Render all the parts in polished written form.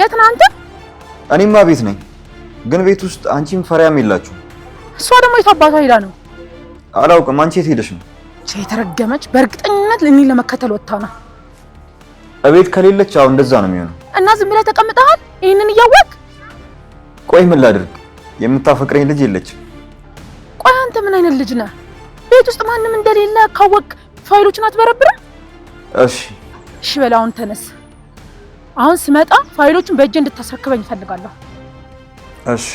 የት ነህ አንተ? እኔማ ቤት ነኝ፣ ግን ቤት ውስጥ አንቺም ፈሪያም የላችሁ። እሷ ደግሞ የት አባቷ ሄዳ ነው? አላውቅም። አንቺ የት ሄደሽ ነው? የተረገመች በእርግጠኝነት እኔን ለመከተል ወጥታ ነው። እቤት ከሌለች አሁን እንደዛ ነው የሚሆነው። እና ዝም ብለህ ተቀምጠሃል ይሄንን እያወቅህ? ቆይ ምን ላድርግ? የምታፈቅረኝ ልጅ የለችም። ቆይ አንተ ምን አይነት ልጅ ነህ? ቤት ውስጥ ማንም እንደሌለ ካወቅህ ፋይሎችን አትበረብርም? እሺ በል አሁን ተነስ። አሁን ስመጣ ፋይሎቹን በእጄ እንድታስረክበኝ እፈልጋለሁ። እሺ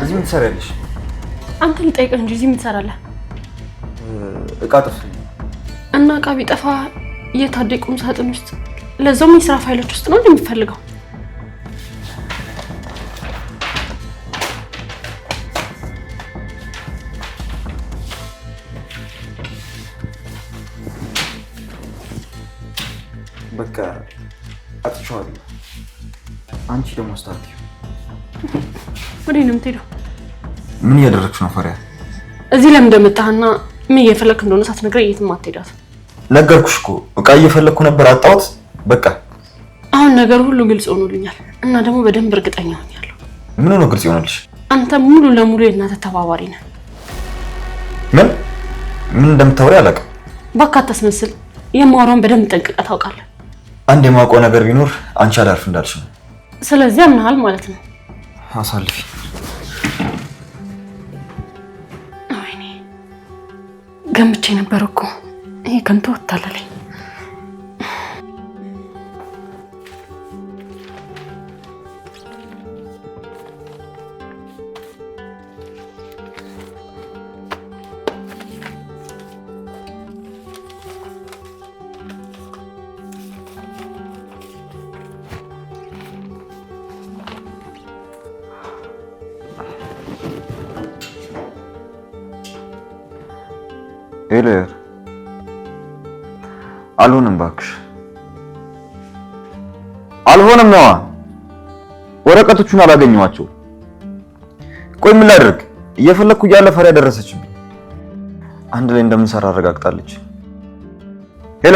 እዚህ ምን ትሰሪያለሽ? አንተ ልጠይቅህ እንጂ እዚህ ምን ትሰራለህ? እቃ ጠፍቶኝ እና እቃ ቢጠፋ የታደይ ቁም ሳጥን ውስጥ ለዛውም የስራ ፋይሎች ውስጥ ነው እንደምፈልገው። በቃ አጥቼዋለሁ። አንቺ ደግሞ አስተካክዪው። ወዴት ነው የምትሄደው? ምን እያደረግሽ ነው ፈሪያ? እዚህ ለምን እንደመጣህና ምን እየፈለክ እንደሆነ ሳትነግረኝ የትም አትሄዳትም። ነገርኩሽ እኮ እቃ እየፈለግኩ ነበር አጣሁት። በቃ አሁን ነገር ሁሉ ግልጽ ሆኖልኛል እና ደግሞ በደንብ እርግጠኛ ሆኛለሁ። ምን ነው ግልጽ ይሆናልሽ? አንተ ሙሉ ለሙሉ የእናትህ ተባባሪ ነህ። ምን እንደምታወሪ አላውቅም። እባክህ አታስመስል። የማወራውን በደንብ ጠንቅቀህ ታውቃለህ። አንድ የማውቀው ነገር ቢኖር አንቺ አላርፍ እንዳልሽ ነው። ስለዚህ አምናሃል ማለት ነው። አሳልፊ። ወይኔ ገምቼ ነበር እኮ ይሄ ከንቱ ወታለለኝ። ኤሌር አልሆነም፣ እባክሽ አልሆነም። ነዋ ወረቀቶቹን አላገኘኋቸው። ቆይ ምን ላድርግ? እየፈለኩ እያለ ፈሪያ ደረሰችብኝ። አንድ ላይ እንደምንሰራ አረጋግጣለች። ሄሎ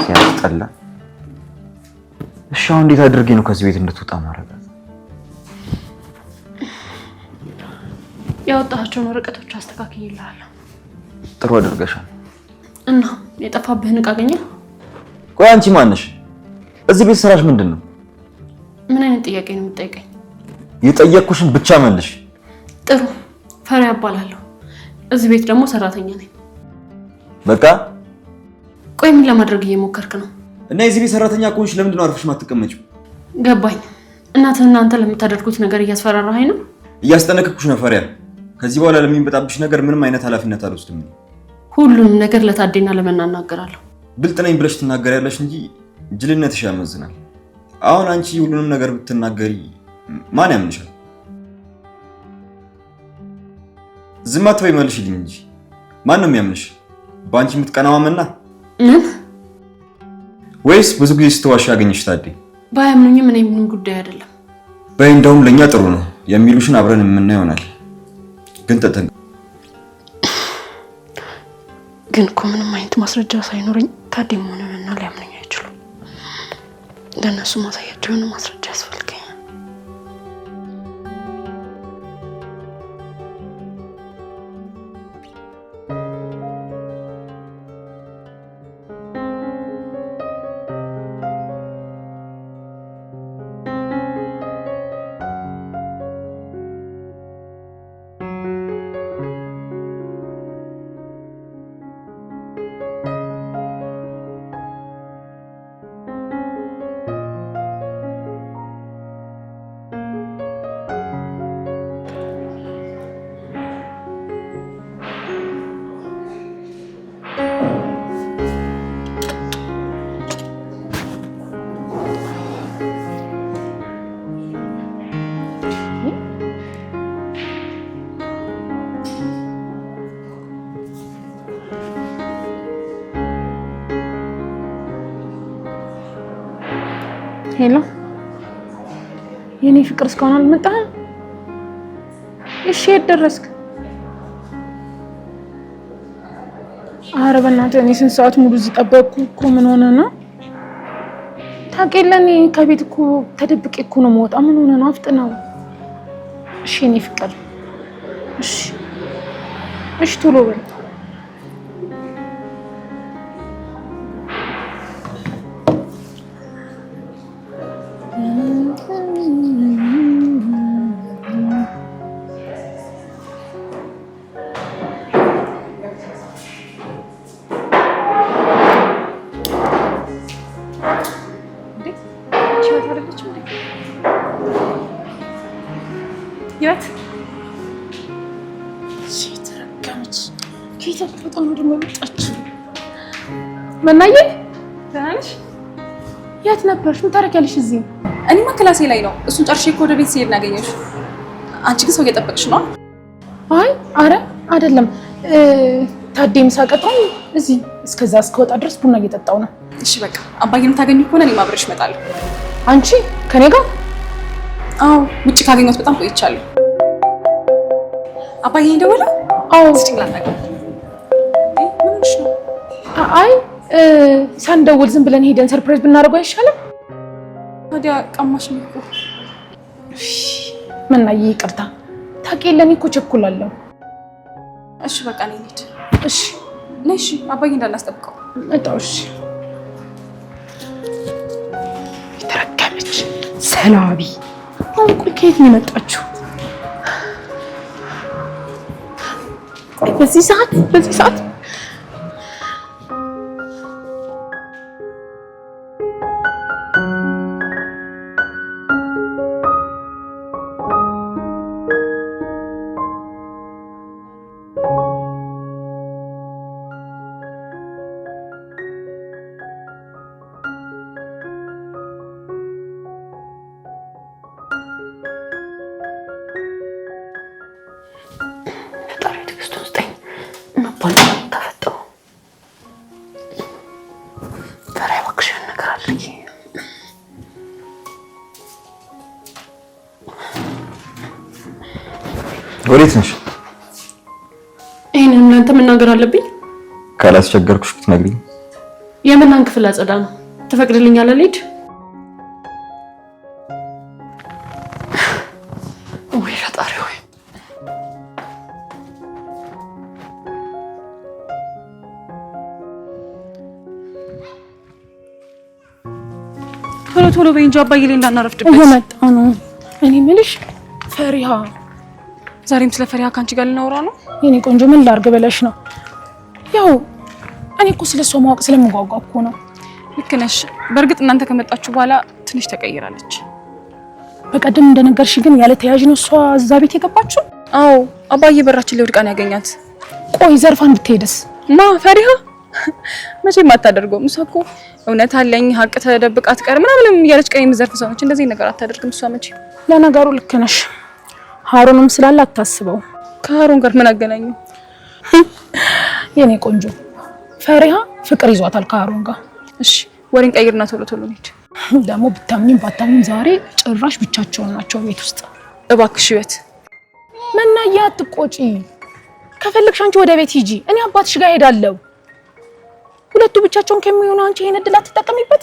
ሲያስጠላ። እሺ አሁን እንዴት አድርጌ ነው ከዚህ ቤት እንድትወጣ ማረጋት? ያወጣቸውን ወረቀቶች አስተካክዬልሃለሁ። ጥሩ አድርገሻል። እና የጠፋብህን ዕቃ አገኘህ? ቆይ አንቺ ማነሽ? እዚህ ቤት ስራሽ ምንድን ነው? ምን አይነት ጥያቄ ነው የምትጠይቀኝ? የጠየቅኩሽን ብቻ መልሽ። ጥሩ ፈሪያ እባላለሁ። እዚህ ቤት ደግሞ ሰራተኛ ነኝ። በቃ ቆይ ምን ለማድረግ እየሞከርክ ነው? እና የዚህ ቤት ሰራተኛ ከሆንሽ ለምንድን ነው አርፈሽ ማትቀመጪው? ገባኝ። እናትህና አንተ ለምታደርጉት ነገር እያስፈራራኸኝ ነው? እያስጠነቀቅኩሽ ነው ፈሪያ። ከዚህ በኋላ ለሚመጣብሽ ነገር ምንም አይነት ኃላፊነት አልወስድም። ሁሉንም ነገር ለታዴና ለመና እናገራለሁ። ብልጥ ነኝ ብለሽ ትናገሪያለሽ እንጂ ጅልነትሽ ያመዝናል። አሁን አንቺ ሁሉንም ነገር ብትናገሪ ማን ያምንሻል? ዝም አትበይ፣ መልሽልኝ እንጂ ማን ነው የሚያምንሽ? በአንቺ የምትቀናው አመና? ምን? ወይስ ብዙ ጊዜ ስትዋሽ ያገኘሽ ታዴ? ባያምኑኝም እኔ ምንም ጉዳይ አይደለም። በይ እንደውም ለእኛ ጥሩ ነው። የሚሉሽን አብረን የምናየው ይሆናል። ግን እኮ ምንም አይነት ማስረጃ ሳይኖረኝ ታዴም ሆነ መና ሊያምኑኝ አይችሉም። ለእነሱ ማሳያቸው የሆነ ማስረጃ ያስፈልገኛል። ሄሎ የኔ ፍቅር እስካሁን አልመጣህም? እሺ የት ደረስክ? ኧረ በእናትህ እኔ ስንት ሰዓት ሙሉ እዚህ ጠበቅኩ እኮ። ምን ሆነ ነው? ታውቂያለህ እኔ ከቤት እኮ ተደብቄ እኮ ነው የምወጣው። ምን ሆነ ነው? አፍጥነው። እሺ የኔ ፍቅር እሺ እሺ ቶሎ በል። የት ተረጋግጥ። ከየት በጣም ነው ደግሞ የመጣችው? መናዬ ደህና ነሽ? የት ነበርሽ? ምን ታደርጊያለሽ እዚህ? እኔማ ክላሴ ላይ ነው። እሱን ጨርሼ እኮ ወደ ቤት ስሄድ ነው ያገኘሁሽ። አንቺ ግን ሰው እየጠበቅሽ ነው? አይ አረ አይደለም፣ ታዴ ምሳ ቀጥሮኝ እዚህ እስከዛ እስከወጣ ድረስ ቡና እየጠጣሁ ነው። እሺ በቃ አባዬን የምታገኙ ከሆነ እኔም አብሬሽ እመጣለሁ። አንቺ ከኔ ጋር? አዎ ውጭ ካገኘሁት በጣም ቆይቻለሁ። አባዬ ደወለ? አዎ ስትላና ምን ሆነሽ ነው? አይ ሳንደውል ዝም ብለን ሄደን ሰርፕራይዝ ብናደርገው አይሻልም? ታዲያ ቀማሽ ነው እኮ። መናዬ ይቅርታ፣ ታውቂያለሽ እኔ እኮ ቸኩላለሁ። እሺ በቃ እኔ ልሂድ። እሺ ነይ። እሺ አባዬ እንዳናስጠብቀው። መጣሁ። እሺ የተረገመች ሰላቢ። አሁን ቆይ ከየት ነው የመጣችው? ቆይ በዚህ ሰዓት ወዴት ነሽ? ይሄንን እናንተ መናገር አለብኝ? ካላስቸገርኩሽ ብትነግሪኝ። የምናን ክፍል አጸዳ ነው። ትፈቅድልኛለህ ልሂድ? ወይ ፈጣሪ ሆይ ቶሎ ቶሎ በይ እንጂ አባዬ ላይ እንዳናረፍድበት። እየመጣሁ ነው። እኔ የምልሽ ፈሪሃ፣ ዛሬም ስለ ፈሪሃ ካንቺ ጋር ልናወራ ነው? የኔ ቆንጆ ምን ላድርግ ብለሽ ነው? ያው እኔ እኮ ስለሷ ማወቅ ስለምጓጓ እኮ ነው። ልክ ነሽ። በእርግጥ እናንተ ከመጣችሁ በኋላ ትንሽ ተቀይራለች። በቀደም እንደነገርሽ ግን ያለ ተያዥ ነው እሷ እዛ ቤት የገባችው? አዎ አባዬ በራችን ላይ ወድቃ ነው ያገኛት። ቆይ ዘርፋን ብትሄድስ? ማ ፈሪሃ? መቼም አታደርገውም። እሷ እኮ እውነት አለኝ ሀቅ ተደብቃ አትቀር ምናምንም እያለች ቀይ የምትዘርፍ ሰው ነች። እንደዚህ ነገር አታደርግም እሷ መቼም። ለነገሩ ልክ ነሽ። ሀሩንም ስላለ አታስበው። ከሀሩን ጋር ምን አገናኘው? የኔ ቆንጆ ፈሪሃ ፍቅር ይዟታል ከሀሩን ጋር። እሺ ወሬን ቀይርና ቶሎ ቶሎ እንሂድ። ደግሞ ብታምኝም ባታምኝም ዛሬ ጭራሽ ብቻቸውን ናቸው ቤት ውስጥ። እባክሽ ህይወት መናዬ አትቆጪ። ከፈለግሽ አንቺ ወደ ቤት ሂጂ፣ እኔ አባትሽ ጋር ሄዳለሁ። ሁለቱ ብቻቸውን ከሚሆኑ አንቺ ይሄን እድል አትጠቀሚበት።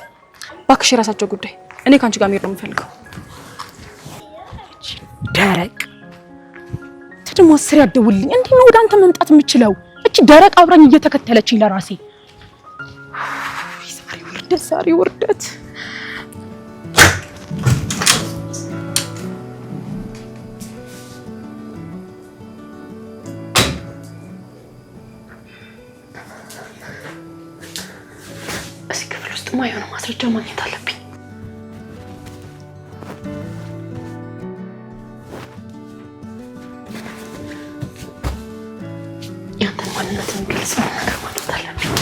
እባክሽ የራሳቸው ጉዳይ። እኔ ከአንቺ ጋር መሄድ ነው የምፈልገው። ደረቅ ደግሞ አስር ያደውልኝ። እንዴት ነው ወደ አንተ መምጣት የምችለው? እቺ ደረቅ አብረኝ እየተከተለችኝ ለራሴ። ዛሬ ውርደት። እዚህ ክፍል ውስጥ የሆነ ማስረጃ ማግኘት አለብኝ። ያንተን ማንነት የሚገልጽ ነገር ማግኘት አለብኝ።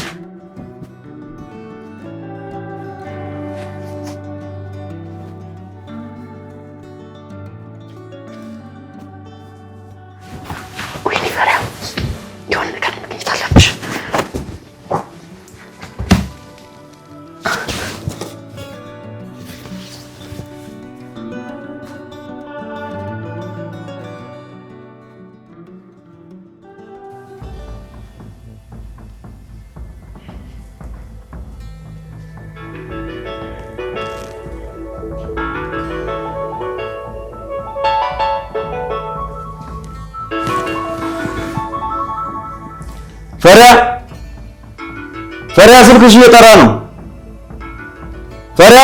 ወይኔ ፈሪሃ፣ የሆነ ነገር ማግኘት አለብሽ። ፈሪያ ስልክሽ እየጠራ ነው። ፈሪያ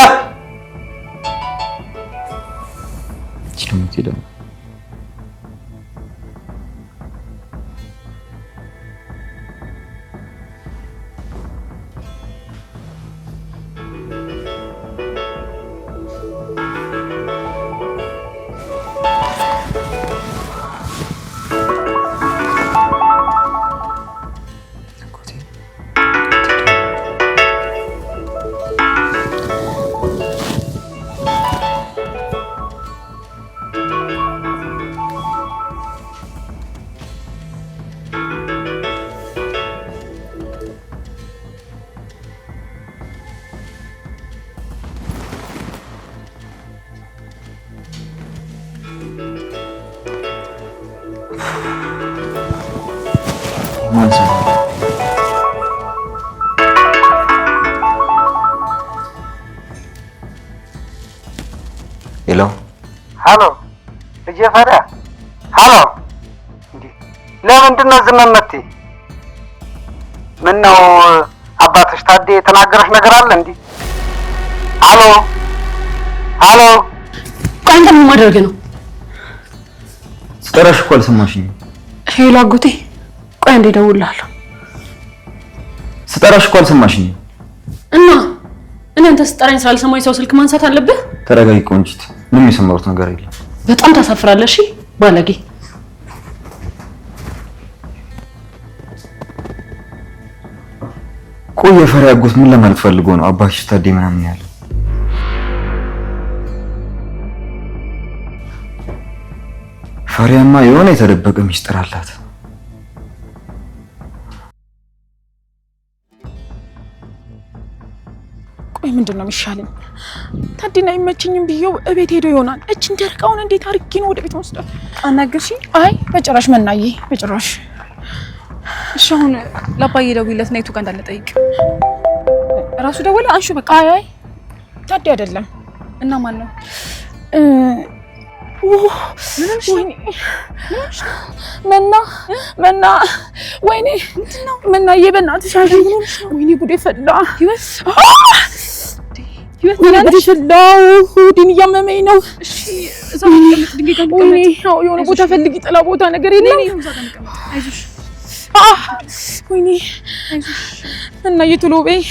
ሄሎ ሄሎ ልጄ ፈሪያ ሄሎ እንዴ ለምንድን ነው ዝም የምትይ? ምን ነው አባትሽ ታዴ የተናገረሽ ነገር አለ እንዴ? ሄሎ ሄሎ ቆይ አንተ ምን ማድረግ ነው? ስጠራሽ እኮ አልሰማሽኝም። ሄሎ አጎቴ ቆይ አንዴ እደውልልሃለሁ። ስጠራሽ እኮ አልሰማሽኝም። እና እኔ አንተ ስጠራኝ ስላልሰማኝ ሰው ስልክ ማንሳት አለብህ? ተረጋጊ ቆንጂት፣ ምንም የሰማሁት ነገር የለም። በጣም ታሳፍራለህ። እሺ ባለጌ። ቆይ የፈሪያ አጎት ምን ለማለት ፈልጎ ነው አባትሽ ታዴ ምናምን ያለ? ፈሪያማ የሆነ የተደበቀ ሚስጥር አላት። ቆይ ምንድን ነው የሚሻለኝ? ታዴን አይመቸኝም ብዬው እቤት ሄዶ ይሆናል። እቺን ደርቃውን እንዴት አድርጌ ነው ወደ ቤት ወስደው? አናገርሽኝ? አይ በጭራሽ መናዬ፣ በጭራሽ። እሺ አሁን ለአባዬ ደውይለት እና የቱ ጋር እንዳለ ጠይቅ። ራሱ ደወለ? አንሹ በቃ። አይ ታዴ አይደለም። እና ማን ነው? መና ወይኔ መናዬ በእናትሽ ወይኔ ጉዴ ፈላ። ጉዴ ፈላ። ሆዴን እያመመኝ ነው። እሺ እዛ የሆነ ቦታ ፈልጊ፣ ጥላ ቦታ ነገር የለም። አይዞሽ ወይኔ መናዬ ቶሎ በይ።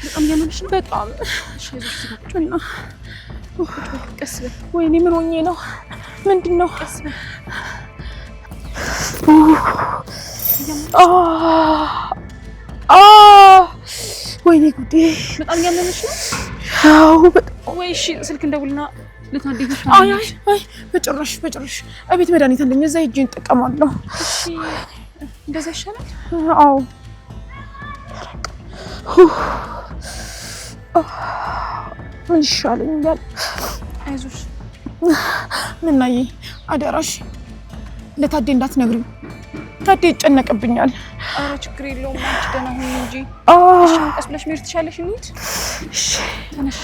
በጣም እያመመሽ ነው? በጣም እና ቀስ በል። ወይኔ ምን ሆኜ ነው? ምንድን ነው? ቀስ በል። ወይኔ ጉዴ በጣም እያመመሽ ነው? አዎ በጣም። ወይ እሺ ስልክ እንደውልና ልታደግሽ። አይ በጭራሽ እቤት መድኃኒት አለኝ፣ እዛ ሂጅ እንጠቀማለሁ። እሺ እንደዛ ይሻላል? አዎ ምን ይሻለኛል? አይዞሽ ምናዬ አደራሽ ለታዴ እንዳትነግሪው፣ ታዴ ይጨነቅብኛል። ኧረ ችግር የለውም አንቺ ደህና ሁኚ እንጂ። እሺ ቀስ ብለሽ መሄድ ትችያለሽ። እንሂድ። እሺ ተነሽ።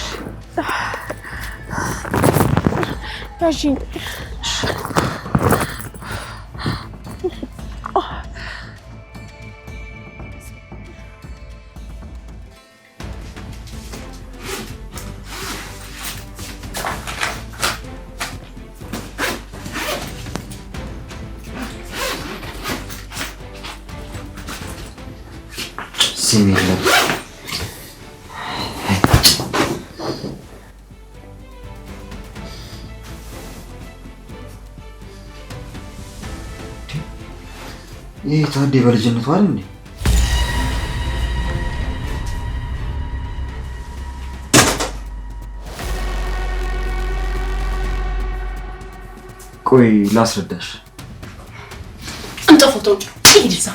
እሺ ሲሚለ ይሄ ታዴ በልጅነቱ አይደል እንዴ? ቆይ ላስረዳሽ። አንተ ፎቶ ይይዛ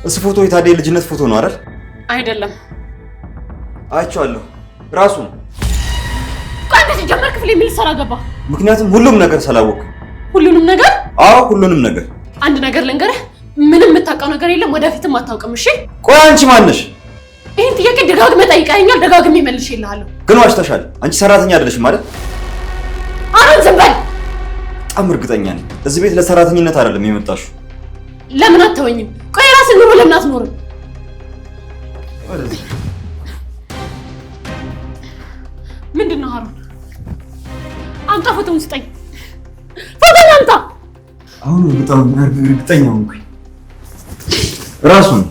እሱ ፎቶ የታዴ ልጅነት ፎቶ ነው አይደል? አይደለም። አይቼዋለሁ። ራሱ ነው። ቆይ እንደዚህ ጀመር ክፍል ምን ይሰራ ገባ? ምክንያቱም ሁሉም ነገር ስላወቅሁ። ሁሉንም ነገር? አዎ ሁሉንም ነገር። አንድ ነገር ልንገርህ፣ ምንም የምታውቀው ነገር የለም፣ ወደፊትም አታውቅም። እሺ ቆይ አንቺ ማን ነሽ? ይሄን ጥያቄ ደጋግመህ ጠይቀኸኛል፣ ደጋግሜ መልሼልሃለሁ። ግን ዋሽተሻል። አንቺ ሰራተኛ አይደለሽም ማለት? አሁን ዝም በል። በጣም እርግጠኛ ነኝ እዚህ ቤት ለሰራተኝነት አይደለም የመጣሽው። ለምን አትተወኝም? ቆይ ራስን ኑሮ ለምን አትኖርም? ምንድን ነው ሀሩን? አምጣ ፎቶውን ስጠኝ። ፎቶውን አምጣ። አሁን እርግጠኛ ሆንኩኝ። ራሱን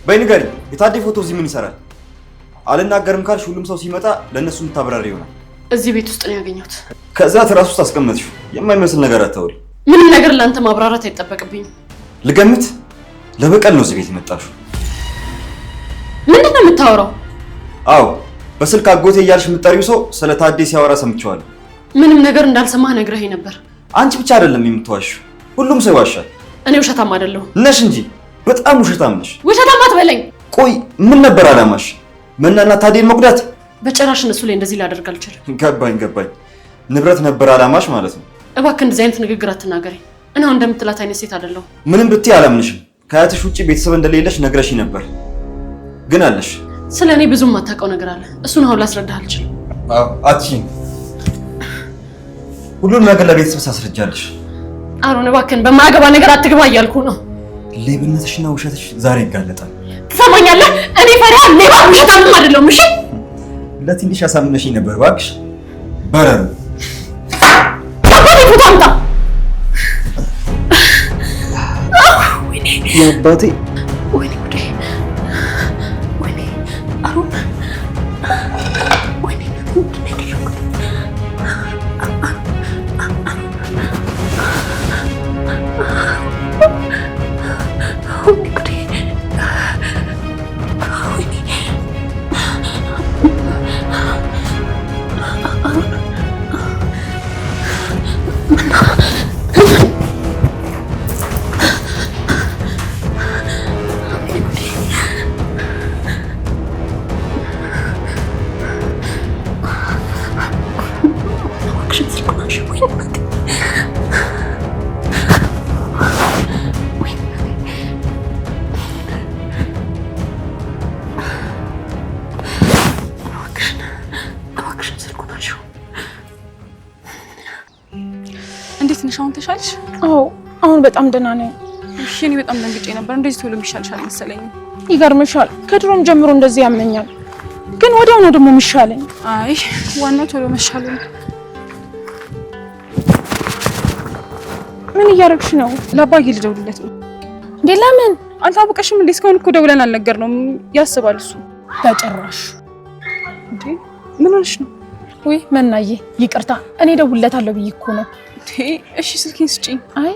በይ ንገሪኝ፣ የታዴ ፎቶ እዚህ ምን ይሰራል? አልናገርም ካልሽ ሁሉም ሰው ሲመጣ ለእነሱ የምታብራሪ ይሆናል። እዚህ ቤት ውስጥ ነው ያገኘሁት። ከዛ ትራስ ውስጥ አስቀመጥሽው። የማይመስል ነገር አታውሪ። ምንም ነገር ለአንተ ማብራራት አይጠበቅብኝም። ልገምት፣ ለበቀል ነው እዚህ ቤት የመጣሽው። ምንድን ነው የምታወራው? አዎ፣ በስልክ አጎቴ እያልሽ የምትጠሪው ሰው ስለ ታዴ ሲያወራ ሰምቼዋለሁ። ምንም ነገር እንዳልሰማህ ነግረኸኝ ነበር። አንቺ ብቻ አይደለም የምትዋሺው፣ ሁሉም ሰው ይዋሻል። እኔ ውሸታም አይደለሁም። ነሽ እንጂ በጣም ውሸታም ነሽ። ውሸታም አትበለኝ። ቆይ ምን ነበር አላማሽ? መናና ታዴን መጉዳት? በጭራሽ እነሱ ላይ እንደዚህ ላደርግ አልችልም። ገባኝ። ንብረት ነበር አላማሽ ማለት ነው። እባክህ እንደዚህ አይነት ንግግር አትናገረኝ። እኔ አሁን እንደምትላት አይነት ሴት አይደለሁም። ምንም ብትይ አላምንሽም። ከአያትሽ ውጪ ቤተሰብ እንደሌለሽ ነግረሽኝ ነበር፣ ግን አለሽ። ስለ እኔ ብዙም የማታውቀው ነገር አለ። እሱን አሁን ላስረዳህ አልችልም። አዎ አትችይም። ሁሉንም ነገር ለቤተሰብ ታስረጃለሽ። አሮን እባክህን በማያገባ ነገር አትግባ እያልኩ ነው። ሌብነትሽና ውሸትሽ ዛሬ ይጋለጣል። ትሰማኛለህ? እኔ ፈሪያ ሌባ ውሸታምም አይደለሁም። እሺ ለትንሽ አሳምነሽኝ ነበር። እባክሽ በረሩ ፎቶ አምጣ። የአባቴ ወይኔ ጉዴ! ወይኔ አሮን! ወይኔ እንዴት ነሽ? አሁን ተሻልሽ? አዎ አሁን በጣም ደህና ነኝ። እሺ እኔ በጣም ደንግጬ ነበር። እንደዚህ ቶሎ የሚሻልሻል መሰለኝ። ይገርምሻል፣ ከድሮም ጀምሮ እንደዚህ ያመኛል፣ ግን ወዲያው ነው ደግሞ የሚሻለኝ። አይ ዋናው ቶሎ መሻሉ ነው። ምን እያደረግሽ ነው? ለአባዬ ልደውልለት ነው። እንዴ ለምን? አልታወቀሽም እንዴ? እስካሁን እኮ ደውለን አልነገርነውም። ያስባል እሱ። በጭራሽ። እንዴ ምን ሆነሽ ነው? ወይ መናዬ ይቅርታ፣ እኔ ደውልለታለሁ ብዬሽ እኮ ነው። እሺ ስልኬን ስጪኝ። አይ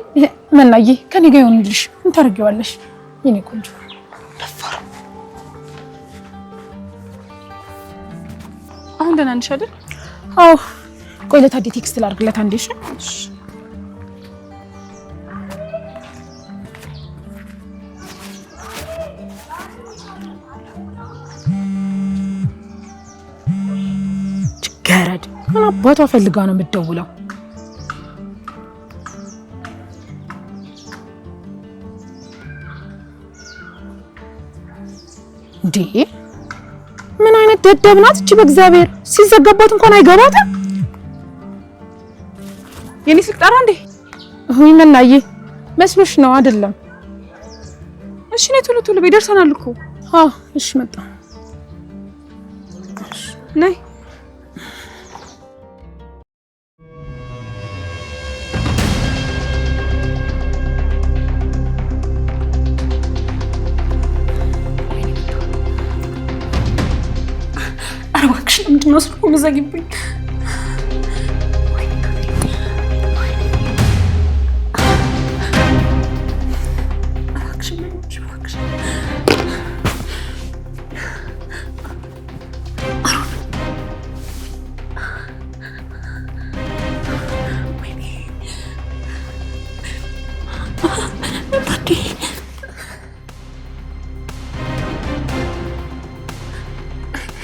መናዬ ከኔ ጋር ይሆንልሽ። ምን ታደርጊዋለሽ? የኔ ቆንጆ ደፋር። አሁን ደህና ነሽ አይደል? አዎ። ቆይ ለታዴ ቴክስት ላድርግለት አንዴ። እሺ ገረድ ምን አባቷ ፈልጋ ነው የምትደውለው? እንዴ ምን አይነት ደደብ ናት እቺ! በእግዚአብሔር ሲዘጋባት እንኳን አይገባትም። የኔ ስልክ ጠራ እንዴ? ወይ መናዬ መስሎሽ ነው አይደለም? እሺ ነይ ቶሎ ቶሎ በደርሰናል እኮ። አዎ እሺ መጣ። ነይ እባክሽ ምንድን ነው ስልኩ የምትዘጊብኝ?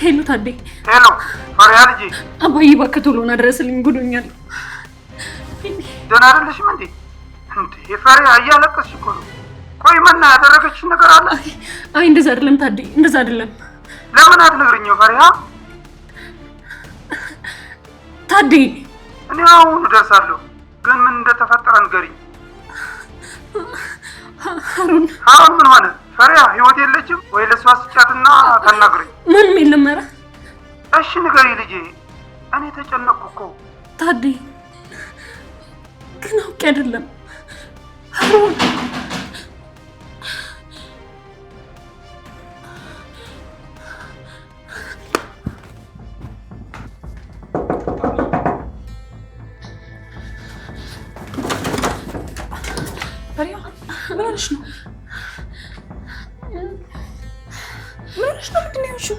ሄሎ ታዴ። ሄሎ ፈሪያ ልጄ። አባዬ እባክህ ቶሎ ና ድረስልኝ፣ ጉዶኛል። ደህና አይደለሽም እንዴ? ፈሪያ እያለቀስሽ እኮ ነው። ቆይ መና ያደረገች ነገር አለ? አይ እንደዛ አይደለም ታዴ፣ እንደዛ አይደለም። ለምን አትነግሪኝም ፈሪያ? ታዴ እኔ አሁን እደርሳለሁ፣ ግን ምን እንደተፈጠረ ንገሪኝ። ሀሩን ምን ሆነ? ፈሪያ ህይወት የለችም ወይ? ለሷ ስጫትና ታናግረኝ። ምንም የለም። ኧረ እሺ ንገሪ ልጄ፣ እኔ ተጨነቅኩ እኮ። ታዴ ግን አውቄ አይደለም ሀሩን። ፈሪያ ምን ሆነሽ ነው? ምን ሆነሽ ነው? ምንድን ነው የሆንሽው?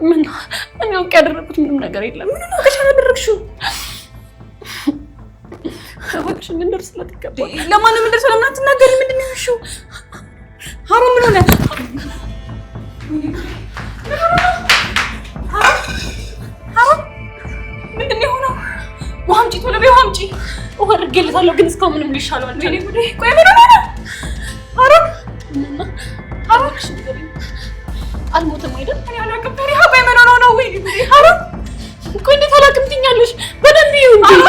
ምን እኔ አውቄ ያደረኩት ምንም ነገር የለም። ምን ነው አውቀሽ ያደረግሽው? እባክሽ እንደርስላት ይገባል። ለማን ነው የምንደርሰው? ለምን አትናገሪ? ምንድን ነው የሆንሽው? ሀሩን ምን ሆነ? ምንድን ነው የሆነው? ውሃ አምጪ፣ ቶሎ በይ ውሃ አምጪ። ውሃ አድርጌለታለሁ ግን እስካሁን ምንም ሊሻለው አልቻለም። ቆይ ምን ሆነ? ሀሩን እባክሽ ንገሪኝ። አልሞተም አይደል? እኔ አላውቅም። ፈሪሃ ቆይ ምን ሆነው ነው? ወይ ሀሩን ቆይ እንዴት አላውቅም ትይኛለሽ? በደንብ ይሁን እንጂ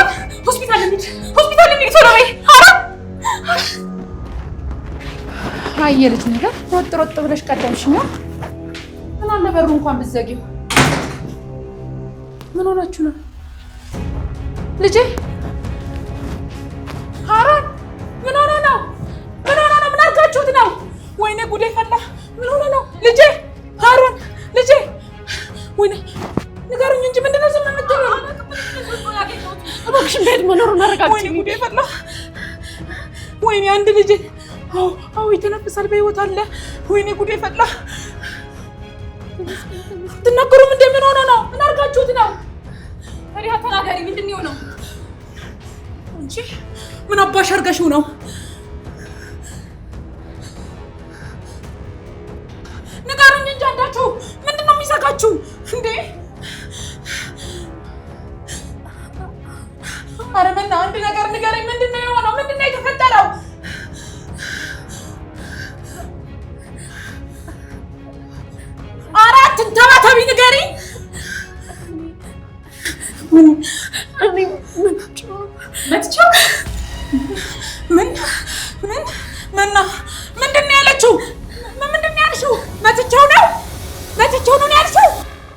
ሆስፒታል እንሂድ፣ ሆስፒታል እንሂድ፣ ቶሎ በይ ሀሩን። አየልት ነገር ሮጥ ሮጥ ብለሽ ቀደምሽኛ። ምን አለ በሩ እንኳን ብትዘጊው። ምን ሆናችሁ ነው ልጄ? ሀሩን ምን ሆነ ነው? ምን ሆነ ነው? ምን አድርጋችሁት ነው? ወይኔ ጉዴ ፈላ። ምን ሆነ ነው ልጄ? ሀሩን ልጄ፣ ወይኔ ንገሩኝ እንጂ ምንድነው ዝም የምትሉ? እባክሽ ቤት መኖሩን አረጋግጪ። ወይኔ ጉዴ ፈላ። ወይኔ አንድ ልጄ አዎ ይተነፍሳል፣ በህይወት አለ። ወይኔ ጉዴ ፈላ። ትናገሩም እንደ ምን ሆነ ነው? ምን አድርጋችሁት ነው? ፈሪሃ ተናገሪ፣ ምንድን ነው የሆነው? አንቺ ምን አባሽ አድርገሽው ነው? ንገሩኝ እንጂ አንዳችሁ ምንድን ነው የሚዘጋችሁ እንዴ? ኧረ ምን አንድ ነገር ንገረኝ። ምንድን ነው የሆነው? ምንድን ነው የተፈጠረው? አራት ተባታቢ ንገሪኝ። መጥቻው ምን መና